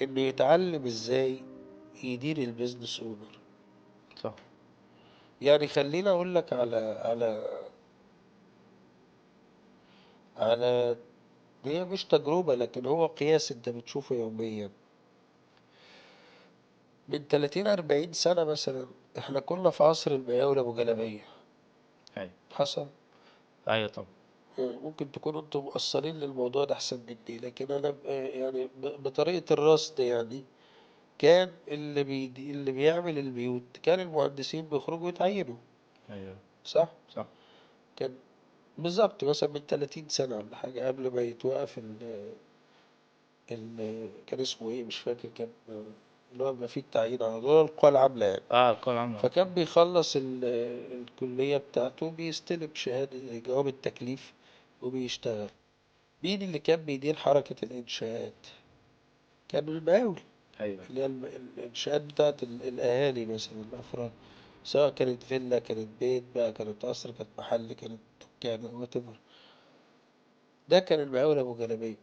إنه يتعلم إزاي يدير البيزنس أونر. صح. يعني خليني أقول لك على هي مش تجربة لكن هو قياس أنت بتشوفه يوميا. من 30 40 سنة مثلا إحنا كنا في عصر المقاول أبو جلبية. أيوة. حصل. أيوة طبعا. ممكن تكونوا انتم مقصرين للموضوع ده احسن مني، لكن انا يعني بطريقة الرصد يعني كان اللي بيعمل البيوت كان المهندسين بيخرجوا يتعينوا. أيوة. صح. صح. كان بالظبط مثلا من 30 سنة ولا حاجة قبل ما يتوقف كان اسمه ايه مش فاكر، كان اللي هو بيبقى فيه التعيين على طول القوى العاملة يعني. القول عامة. فكان بيخلص الكلية بتاعته بيستلم شهادة جواب التكليف وبيشتغل. مين اللي كان بيدير حركة الإنشاءات؟ كان المقاول. أيوة. اللي هي الإنشاءات بتاعت الأهالي مثلا الأفراد، سواء كانت فيلا كانت بيت بقى كانت قصر كانت محل كانت دكان whatever. ده كان المقاول أبو جلبية.